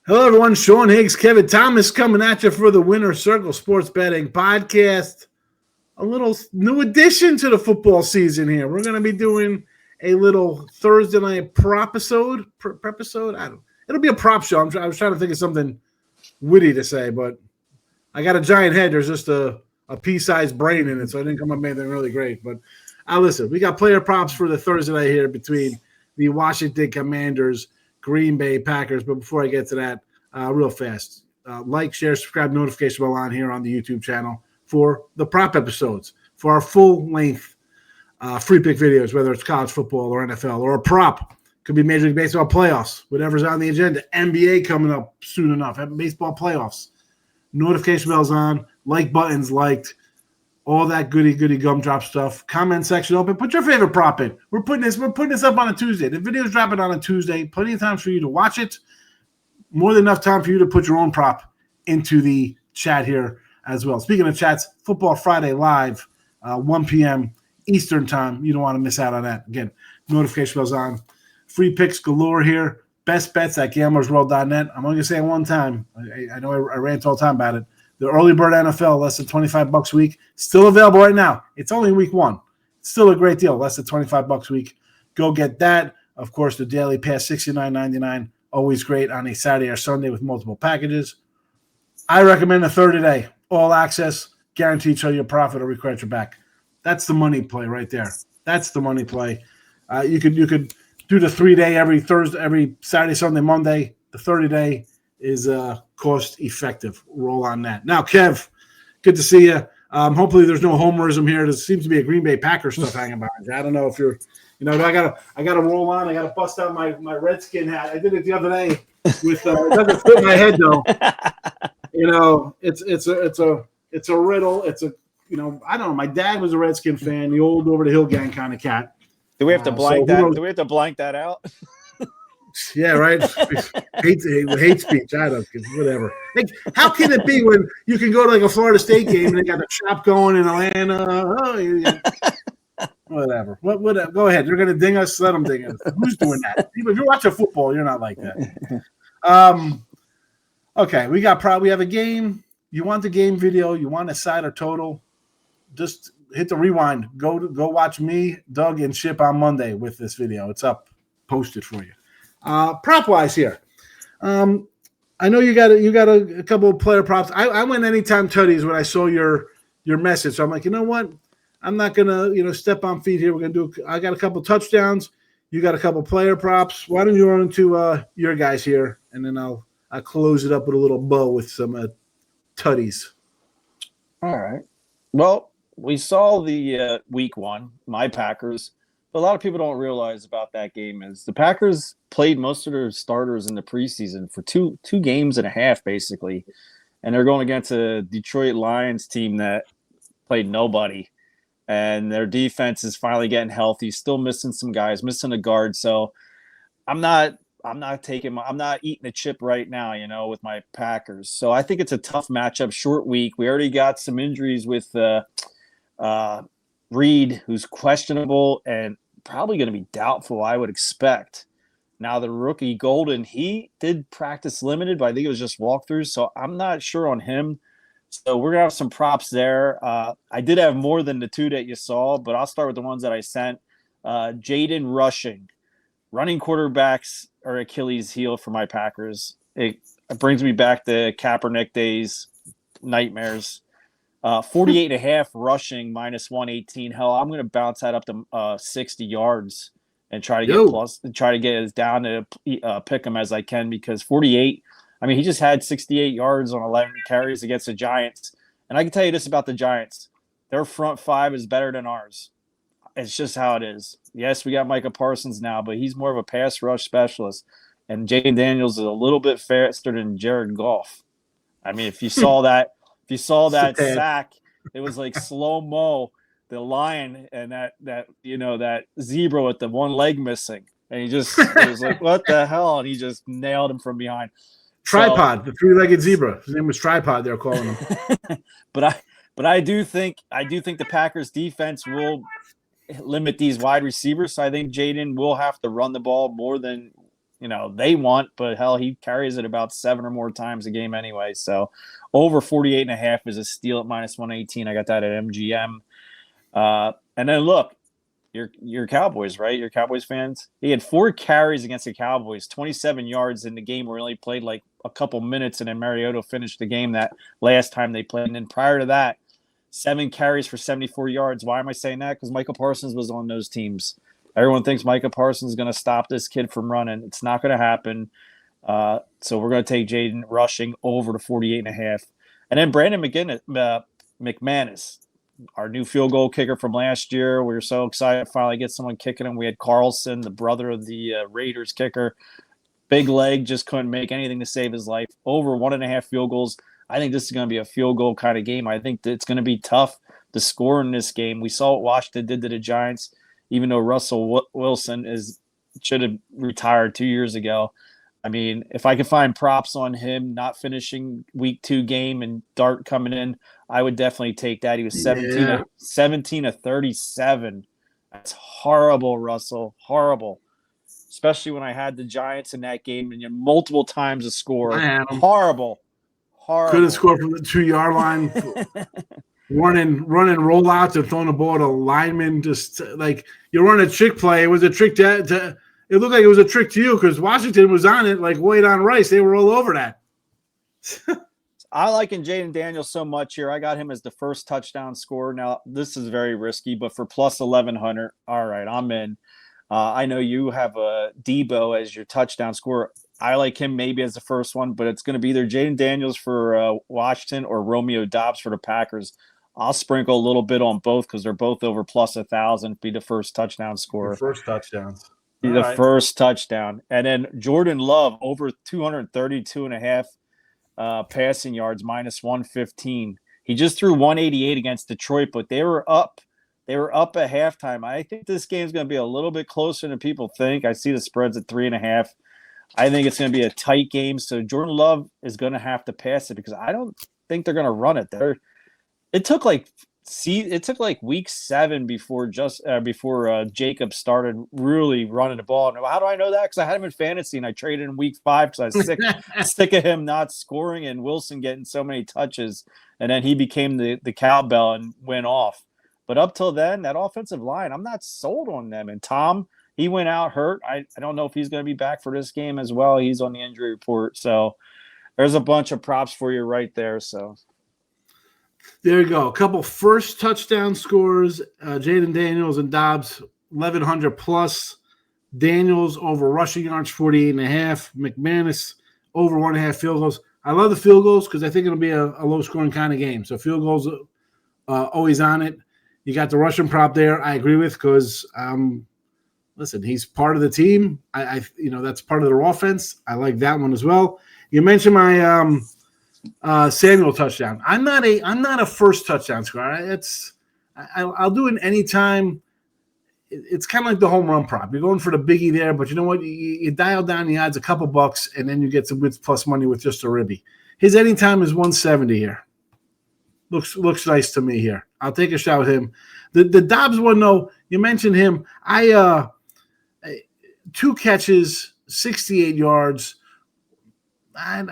Hello, everyone. Sean Higgs, Kevin Thomas coming at you for the Winner Circle Sports Betting Podcast. A little new addition to the football season here. We're going to be doing a little Thursday night prop-episode. It'll be a prop show. I was trying to think of something witty to say, but I got a giant head. There's just a pea-sized brain in it, so I didn't come up with anything really great. But listen, we got player props for the Thursday night here between the Washington Commanders, Green Bay Packers. But before I get to that, real fast, like, share, subscribe, notification bell on here on the YouTube channel for the prop episodes, for our full-length free pick videos, whether it's college football or NFL or a prop. Could be Major League Baseball playoffs, whatever's on the agenda. NBA coming up soon enough. Baseball playoffs. Notification bells on, like buttons liked, all that goody gumdrop stuff. Comment section open. Put your favorite prop in. We're putting this up on a Tuesday. The video's dropping on a Tuesday. Plenty of time for you to watch it. More than enough time for you to put your own prop into the chat here as well. Speaking of chats, Football Friday live, 1 p.m. Eastern time. You don't want to miss out on that. Again, notification bells on. Free picks galore here. Best bets at gamblersworld.net. I'm only going to say it one time. I know I rant all the time about it. The early bird NFL, less than $25 a week, still available right now. It's only week one. It's still a great deal, less than $25 a week. Go get that. Of course, the daily pass, $69.99, always great on a Saturday or Sunday with multiple packages. I recommend a 30-day, all access, guaranteed show you a profit or recredit your back. That's the money play right there. That's the money play. You could do the 3-day every Thursday, every Saturday, Sunday, Monday. The 30-day is cost effective. Roll on that. Now, Kev, good to see you. Hopefully, there's no homerism here. There seems to be a Green Bay Packers stuff hanging behind you. I don't know if you're, I gotta roll on. I gotta bust out my Redskin hat. I did it the other day with. It doesn't fit my head though. It's a riddle. It's a I don't know. My dad was a Redskin fan, the old over the hill gang kind of cat. Do we have to blank that? Do we have to blank that out? Yeah, right. hate speech. I don't whatever. Like, how can it be when you can go to like a Florida State game and they got the chop going in Atlanta? Whatever. What? Go ahead. They're gonna ding us. Let them ding us. Who's doing that? If you're watching football, you're not like that. Okay, we have a game. You want the game video? You want a side or total? Just hit the rewind. Go watch me, Doug, and Chip on Monday with this video. It's up, posted for you. Prop wise here, I know you got a couple of player props. I went anytime tutties when I saw your message. So I'm like, you know what? I'm not gonna step on feet here. We're gonna do. I got a couple touchdowns. You got a couple player props. Why don't you run into your guys here, and then I'll close it up with a little bow with some tutties. All right. Well, we saw the week one, my Packers. But a lot of people don't realize about that game is the Packers played most of their starters in the preseason for two games and a half, basically. And they're going against a Detroit Lions team that played nobody. And their defense is finally getting healthy, still missing some guys, missing a guard. So I'm not eating a chip right now, with my Packers. So I think it's a tough matchup, short week. We already got some injuries with Reed, who's questionable and probably going to be doubtful, I would expect. Now, the rookie Golden, he did practice limited, but I think it was just walkthroughs, so I'm not sure on him. So we're going to have some props there. I did have more than the two that you saw, but I'll start with the ones that I sent. Jaden rushing. Running quarterbacks are Achilles' heel for my Packers. It brings me back to Kaepernick days, nightmares. 48.5 rushing, minus 118. Hell, I'm going to bounce that up to 60 yards and try to get as down to pick him as I can, because 48, I mean, he just had 68 yards on 11 carries against the Giants. And I can tell you this about the Giants. Their front five is better than ours. It's just how it is. Yes, we got Micah Parsons now, but he's more of a pass rush specialist. And Jaden Daniels is a little bit faster than Jared Goff. I mean, if you saw that sack, it was like slow-mo, the lion and that zebra with the one leg missing. And it was like, what the hell? And he just nailed him from behind. Tripod, the three-legged zebra. His name was Tripod, they're calling him. But I do think the Packers defense will limit these wide receivers. So I think Jaden will have to run the ball more than they want, but hell, he carries it about 7 or more times a game anyway. So over 48.5 is a steal at -118. I got that at MGM. And then look, your Cowboys, right? Your Cowboys fans. He had 4 carries against the Cowboys, 27 yards in the game where he only played like a couple minutes, and then Mariota finished the game that last time they played. And then prior to that, 7 carries for 74 yards. Why am I saying that? Because Micah Parsons was on those teams. Everyone thinks Micah Parsons is going to stop this kid from running. It's not going to happen. So we're going to take Jaden rushing over to 48.5. And then Brandon McManus, our new field goal kicker from last year. We were so excited to finally get someone kicking him. We had Carlson, the brother of the Raiders kicker. Big leg, just couldn't make anything to save his life. Over 1.5 field goals. I think this is going to be a field goal kind of game. I think that it's going to be tough to score in this game. We saw what Washington did to the Giants, even though Russell Wilson should have retired 2 years ago. I mean, if I could find props on him not finishing week 2 game and Dart coming in, I would definitely take that. He was 17 of 37. That's horrible, Russell. Horrible. Especially when I had the Giants in that game and multiple times a score. Horrible. Couldn't score from the 2-yard line. running rollouts and throwing the ball to linemen. Just like you run a trick play. It was a trick to it looked like it was a trick to you because Washington was on it like Wade on rice. They were all over that. I liken Jaden Daniels so much here. I got him as the first touchdown scorer. Now, this is very risky, but for plus 1,100, all right, I'm in. I know you have a Debo as your touchdown scorer. I like him maybe as the first one, but it's going to be either Jaden Daniels for Washington or Romeo Doubs for the Packers. I'll sprinkle a little bit on both because they're both over plus 1,000. Be the first touchdown scorer. First touchdowns. First touchdown. And then Jordan Love over 232.5 passing yards, -115. He just threw 188 against Detroit, but they were up. They were up at halftime. I think this game's going to be a little bit closer than people think. I see the spreads at 3.5. I think it's going to be a tight game. So Jordan Love is going to have to pass it because I don't think they're going to run it. It took like week 7 before Jacob started really running the ball. And how do I know that? Because I had him in fantasy and I traded in week 5 because I was sick of him not scoring and Wilson getting so many touches. And then he became the cowbell and went off. But up till then, that offensive line, I'm not sold on them. And Tom, he went out hurt. I don't know if he's going to be back for this game as well. He's on the injury report. So there's a bunch of props for you right there. So there you go. A couple first touchdown scores. Jaden Daniels and Dobbs, 1,100 plus. Daniels over rushing yards, 48.5. McManus over 1.5 field goals. I love the field goals because I think it'll be a low-scoring kind of game. So field goals always on it. You got the Russian prop there. I agree with because, listen, he's part of the team. That's part of their offense. I like that one as well. You mentioned my Samuel touchdown. I'm not a first touchdown scorer. I'll do it anytime. It's kind of like the home run prop. You're going for the biggie there, but you know what? You dial down the odds a couple bucks, and then you get some good plus money with just a ribby. His anytime is 170 here. Looks nice to me here. I'll take a shot with him. The Dobbs one, though, you mentioned him. 2 catches, 68 yards. I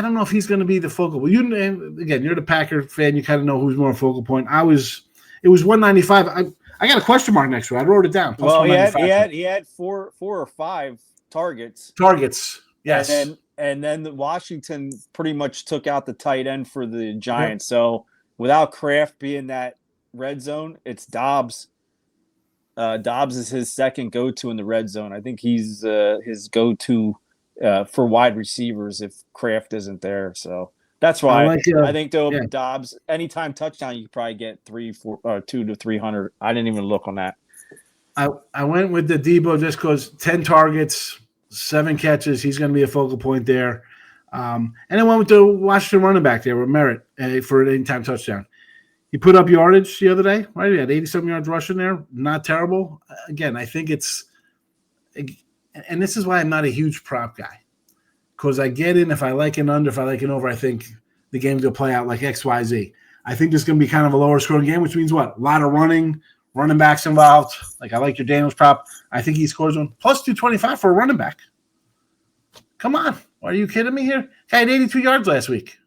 don't know if he's going to be the focal point. You're the Packer fan. You kind of know who's more focal point. It was 195. I got a question mark next to it. I wrote it down. Well, he had four or 5 targets. Yes. And then Washington pretty much took out the tight end for the Giants. Yep. So without Kraft being that red zone, it's Dobbs. Dobbs is his second go-to in the red zone. I think he's his go-to for wide receivers if Kraft isn't there. So that's why I think Dobbs, anytime touchdown, you could probably get 200 to 300. I didn't even look on that. I went with the Debo just because 10 targets, 7 catches. He's going to be a focal point there. And I went with the Washington running back there with Merritt for an anytime touchdown. He put up yardage the other day, right? He had 80-something yards rushing there. Not terrible. Again, I think it's – and this is why I'm not a huge prop guy because I get in if I like an under, if I like an over, I think the game's going to play out like X, Y, Z. I think this is going to be kind of a lower scoring game, which means what? A lot of running backs involved. Like I like your Daniels prop. I think he scores one plus 225 for a running back. Come on. Are you kidding me here? Guy had 82 yards last week.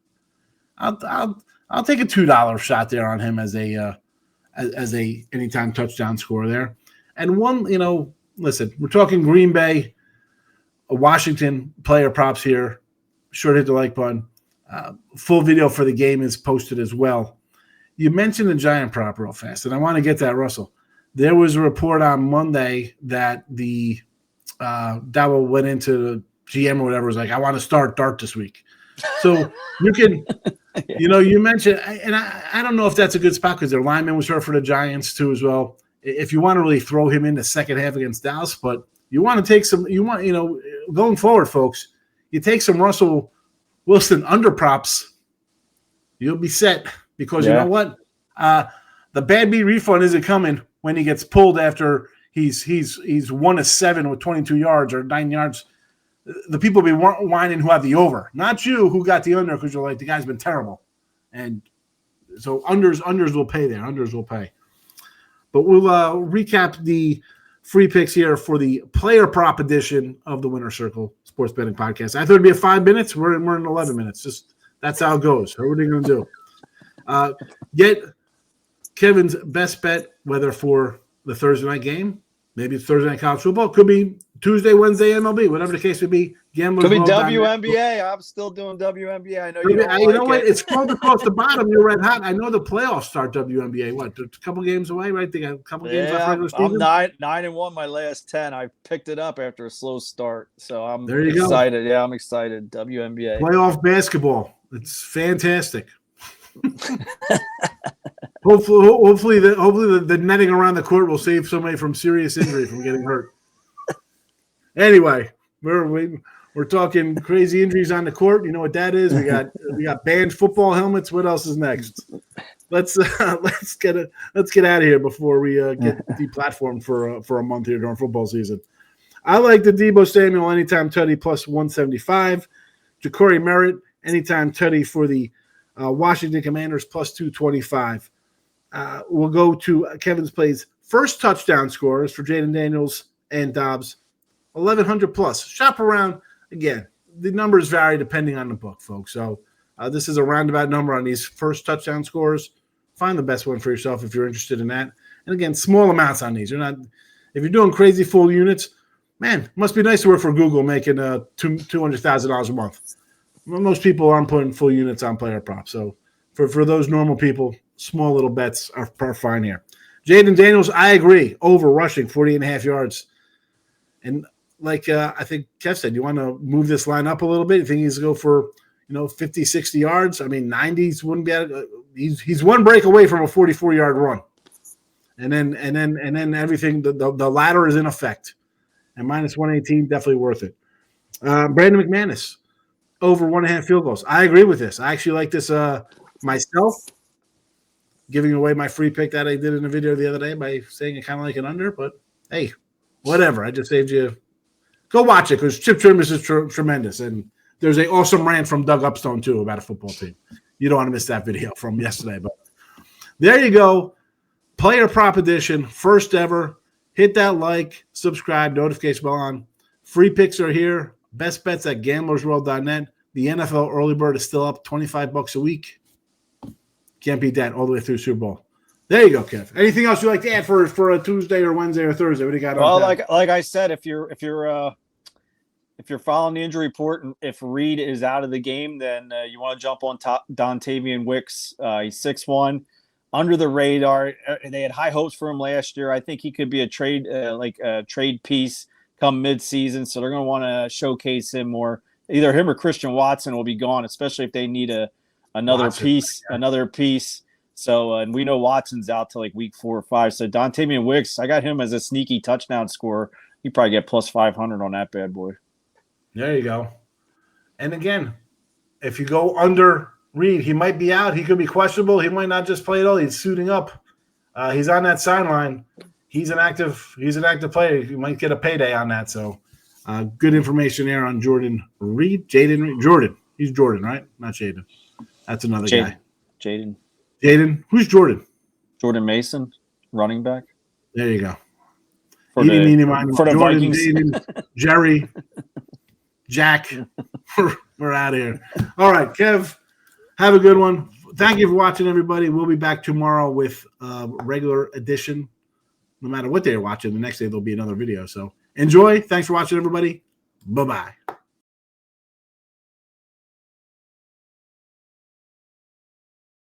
I'll take a $2 shot there on him as a anytime touchdown scorer there. And one, listen, we're talking Green Bay, Washington player props here. Sure to hit the like button. Full video for the game is posted as well. You mentioned the Giant prop real fast, and I want to get that, Russell. There was a report on Monday that the Dabo went into the GM or whatever, was like, I want to start Dart this week. So you can, you mentioned, and I don't know if that's a good spot because their lineman was hurt for the Giants too as well. If you want to really throw him in the second half against Dallas, but you want to take some, going forward, folks, you take some Russell Wilson under props, you'll be set because you know what? The bad beat refund isn't coming when he gets pulled after he's 1 of 7 with 22 yards or 9 yards. The people be whining who have the over, not you who got the under because you're like, the guy's been terrible. And so unders will pay there. Unders will pay. But we'll recap the free picks here for the player prop edition of the Winner Circle Sports Betting Podcast. I thought it'd be 5 minutes. We're in 11 minutes. Just that's how it goes. What are you going to do? Get Kevin's best bet, whether for the Thursday night game, maybe it's Thursday night college football, could be Tuesday, Wednesday, MLB, whatever the case may be. Could be WNBA. I'm still doing WNBA. I know you don't you know what? It's scrolled across the bottom. You're red hot. I know the playoffs start WNBA. What, a couple games away, right? They got a couple games left regular season. I'm 9-1 my last 10. I picked it up after a slow start, so I'm excited. Go. Yeah, I'm excited. WNBA playoff basketball. It's fantastic. Hopefully the netting around the court will save somebody from serious injury from getting hurt. Anyway, we're talking crazy injuries on the court. You know what that is? We got banned football helmets. What else is next? Let's get out of here before we get deplatformed for a month here during football season. I like the Deebo Samuel anytime tutty plus 175. Ja'Cory Merritt anytime tutty for the Washington Commanders plus 225. We'll go to Kevin's plays first touchdown scorers for Jaden Daniels and Dobbs, 1,100 plus. Shop around. Again, the numbers vary depending on the book, folks. So this is a roundabout number on these first touchdown scores. Find the best one for yourself if you're interested in that. And again, small amounts on these. If you're doing crazy full units, man, it must be nice to work for Google making $200,000 a month. Most people aren't putting full units on player props. So for those normal people, small little bets are fine here. Jaden Daniels, I agree. Over rushing, 40.5 yards. And like I think Kev said, you want to move this line up a little bit. You think he's going to go for 50, 60 yards? I mean, 90s wouldn't be. He's one break away from a 44-yard run, and then everything. The ladder is in effect, and minus 118 definitely worth it. Brandon McManus over 1.5 field goals. I agree with this. I actually like this myself. Giving away my free pick that I did in a video the other day by saying it kind of like an under, but hey, whatever. I just saved you. Go watch it because Chip Trimbus is tremendous. And there's an awesome rant from Doug Upstone, too, about a football team. You don't want to miss that video from yesterday. But there you go. Player prop edition, first ever. Hit that like, subscribe, notification bell on. Free picks are here. Best bets at gamblersworld.net. The NFL early bird is still up, $25 a week. Can't beat that all the way through Super Bowl. There you go, Kev. Anything else you like to add for a Tuesday or Wednesday or Thursday? What do you got? Well, like I said, if you're following the injury report and if Reed is out of the game, then you want to jump on Dontavian Wicks. He's 6'1", under the radar. They had high hopes for him last year. I think he could be a trade piece come midseason. So they're going to want to showcase him more. Either him or Christian Watson will be gone, especially if they need another piece. So, and we know Watson's out to like week 4 or 5. So Dontavian Wicks, I got him as a sneaky touchdown scorer. You probably get plus 500 on that bad boy. There you go. And again, if you go under Reed, he might be out. He could be questionable. He might not just play at all. He's suiting up. He's on that sideline. He's an active player. You might get a payday on that. So good information there on Jordan Reed. Jaden Reed. Jordan. He's Jordan, right? Not Jaden. That's another guy. Jaden. Who's Jordan? Jordan Mason, running back. There you go. For the Jordan, Vikings. Jaden, Jack, we're out of here. All right, Kev, have a good one. Thank you for watching, everybody. We'll be back tomorrow with a regular edition. No matter what day you're watching, the next day there'll be another video. So enjoy. Thanks for watching, everybody. Bye-bye.